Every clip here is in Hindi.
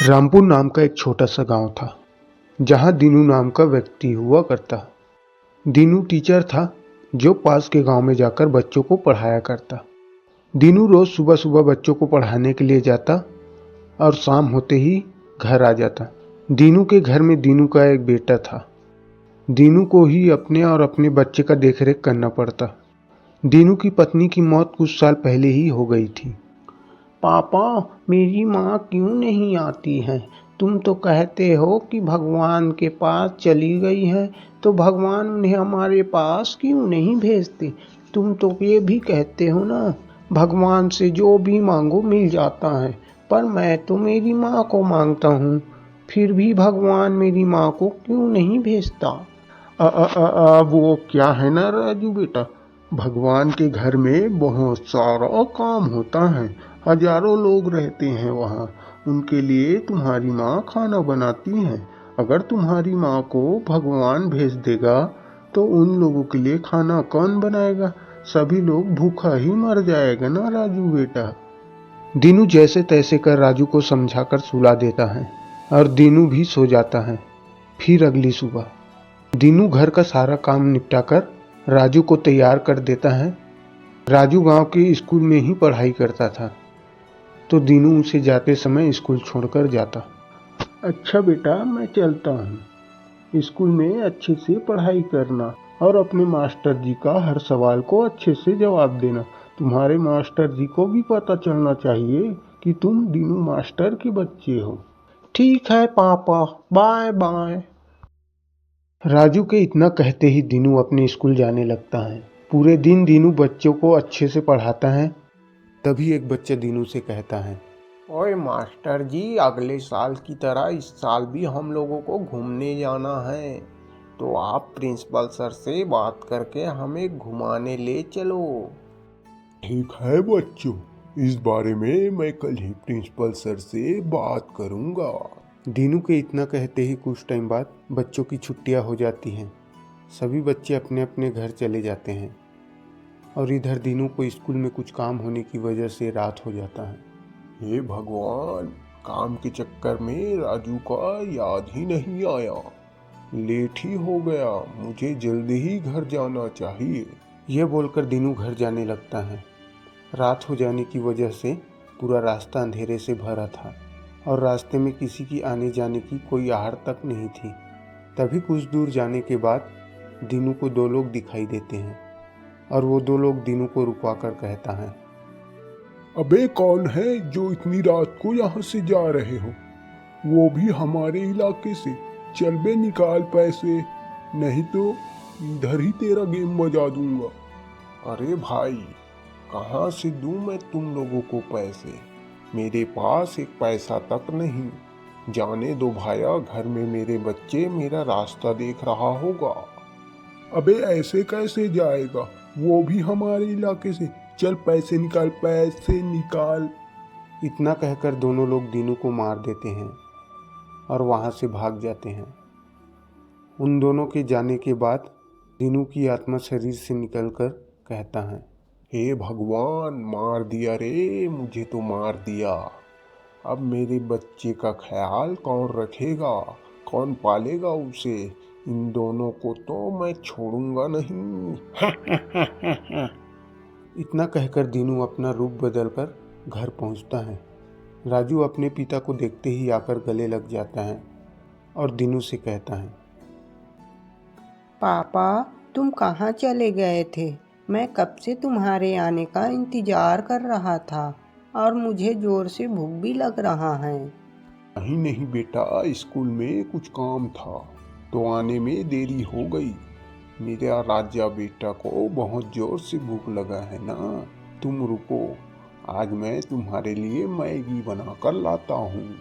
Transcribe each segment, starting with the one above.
रामपुर नाम का एक छोटा सा गांव था जहां दीनू नाम का व्यक्ति हुआ करता। दीनू टीचर था जो पास के गांव में जाकर बच्चों को पढ़ाया करता। दीनू रोज सुबह सुबह बच्चों को पढ़ाने के लिए जाता और शाम होते ही घर आ जाता। दीनू के घर में दीनू का एक बेटा था। दीनू को ही अपने और अपने बच्चे का देखरेख करना पड़ता। दीनू की पत्नी की मौत कुछ साल पहले ही हो गई थी। पापा, मेरी माँ क्यों नहीं आती है? तुम तो कहते हो कि भगवान के पास चली गई है, तो भगवान उन्हें हमारे पास क्यों नहीं भेजते? तुम तो ये भी कहते हो ना, भगवान से जो भी मांगो मिल जाता है। पर मैं तो मेरी माँ को मांगता हूँ, फिर भी भगवान मेरी माँ को क्यों नहीं भेजता? वो क्या है ना राजू बेटा, भगवान के घर में बहुत सारा काम होता है। हजारों लोग रहते हैं वहाँ। उनके लिए तुम्हारी माँ खाना बनाती है। अगर तुम्हारी माँ को भगवान भेज देगा तो उन लोगों के लिए खाना कौन बनाएगा? सभी लोग भूखा ही मर जाएगा ना राजू बेटा। दीनू जैसे तैसे कर राजू को समझाकर सुला देता है और दीनू भी सो जाता है। फिर अगली सुबह दीनू घर का सारा काम निपटाकर राजू को तैयार कर देता है। राजू गांव के स्कूल में ही पढ़ाई करता था, तो दीनू उसे जाते समय स्कूल छोड़कर जाता। अच्छा बेटा, मैं चलता हूँ। स्कूल में अच्छे से पढ़ाई करना और अपने मास्टर जी का हर सवाल को अच्छे से जवाब देना। तुम्हारे मास्टर जी को भी पता चलना चाहिए कि तुम दीनू मास्टर के बच्चे हो। ठीक है पापा, बाय बाय। राजू के इतना कहते ही दीनू अपने स्कूल जाने लगता है। पूरे दिन दीनू बच्चों को अच्छे से पढ़ाता है। तभी एक बच्चा दीनू से कहता है, ओए मास्टर जी, अगले साल की तरह इस साल भी हम लोगों को घूमने जाना है, तो आप प्रिंसिपल सर से बात करके हमें घुमाने ले चलो। ठीक है बच्चों, इस बारे में मैं कल ही प्रिंसिपल सर से बात करूंगा। दीनू के इतना कहते ही कुछ टाइम बाद बच्चों की छुट्टियां हो जाती हैं। सभी बच्चे अपने अपने घर चले जाते हैं और इधर दीनू को स्कूल में कुछ काम होने की वजह से रात हो जाता है। हे भगवान, काम के चक्कर में राजू का याद ही नहीं आया। लेट ही हो गया, मुझे जल्दी ही घर जाना चाहिए। यह बोलकर दीनू घर जाने लगता है। रात हो जाने की वजह से पूरा रास्ता अंधेरे से भरा था और रास्ते में किसी की आने जाने की कोई आहट तक नहीं थी। तभी कुछ दूर जाने के बाद दीनू को दो लोग दिखाई देते हैं और वो दो लोग दीनू को रुकवा कर कहता है, अबे कौन है जो इतनी रात को यहाँ से जा रहे हो? वो भी हमारे इलाके से। चल बे, निकाल पैसे, नहीं तो इधर ही तेरा गेम बजा दूंगा। अरे भाई, कहाँ से दूं मैं तुम लोगों को पैसे? मेरे पास एक पैसा तक नहीं। जाने दो भाया, घर में मेरे बच्चे मेरा रास्ता देख रहा होगा। अबे ऐसे कैसे जाएगा, वो भी हमारे इलाके से। चल पैसे निकाल, पैसे निकाल। इतना कहकर दोनों लोग दीनू को मार देते हैं और वहाँ से भाग जाते हैं। उन दोनों के जाने के बाद दीनू की आत्मा शरीर से निकलकर कहता है, हे भगवान, मार दिया रे, मुझे तो मार दिया। अब मेरे बच्चे का ख्याल कौन रखेगा, कौन पालेगा उसे? इन दोनों को तो मैं छोड़ूंगा नहीं। इतना कहकर दीनू अपना रूप बदलकर घर पहुंचता है। राजू अपने पिता को देखते ही आकर गले लग जाता है और दीनू से कहता है, पापा, तुम कहाँ चले गए थे? मैं कब से तुम्हारे आने का इंतजार कर रहा था और मुझे जोर से भूख भी लग रहा है। नहीं नहीं बेटा, स्कूल में कुछ काम था तो आने में देरी हो गई। मेरा राजा बेटा को बहुत जोर से भूख लगा है ना। तुम रुको, आज मैं तुम्हारे लिए मैगी बना कर लाता हूँ।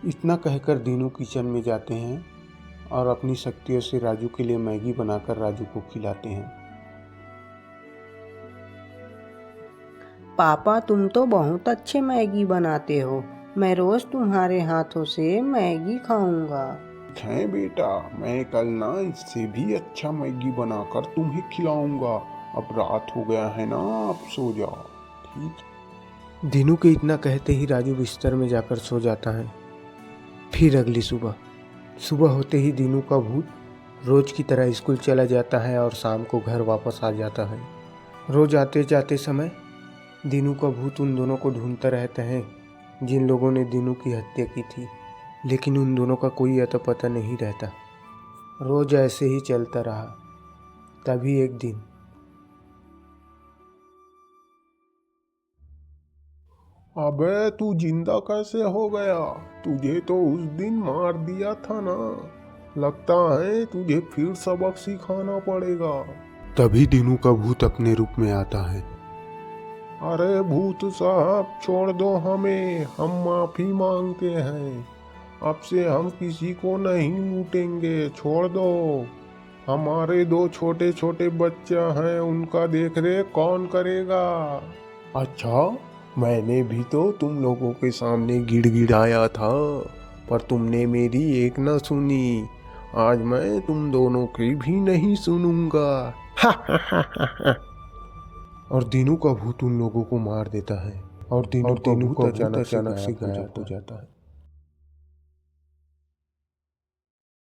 इतना कहकर दीनू किचन में जाते हैं और अपनी शक्तियों से राजू के लिए मैगी बनाकर राजू को खिलाते हैं। पापा, तुम तो बहुत अच्छे मैगी बनाते हो। मैं रोज तुम्हारे हाथों से मैगी खाऊंगा। है बेटा, मैं कल ना इससे भी अच्छा मैगी बनाकर तुम्हें खिलाऊंगा। अब रात हो गया है ना, अब सो जाओ। ठीक। दीनू के इतना कहते ही राजू बिस्तर में जाकर सो जाता है फिर अगली सुबह होते ही दीनू का भूत रोज की तरह स्कूल चला जाता है और शाम को घर वापस आ जाता है। रोज आते जाते समय दीनू का भूत उन दोनों को ढूंढता रहता है जिन लोगों ने दीनू की हत्या की थी, लेकिन उन दोनों का कोई अता पता नहीं रहता। रोज ऐसे ही चलता रहा। तभी एक दिन अबे तू जिंदा कैसे हो गया? तुझे तो उस दिन मार दिया था ना। लगता है तुझे फिर सबक सिखाना पड़ेगा। तभी दीनू का भूत अपने रूप में आता है। अरे भूत साहब छोड़ दो हमें, हम माफी मांगते हैं। अब से हम किसी को नहीं लूटेंगे, छोड़ दो। हमारे 2 छोटे छोटे बच्चा हैं, उनका देख रेख कौन करेगा? अच्छा, मैंने भी तो तुम लोगों के सामने गिड़गिड़ाया था, पर तुमने मेरी एक न सुनी। आज मैं तुम दोनों की भी नहीं सुनूंगा। और दीनू का भूत उन लोगों को मार देता है और दीनू का भूत अचानक से गायब हो जाता है।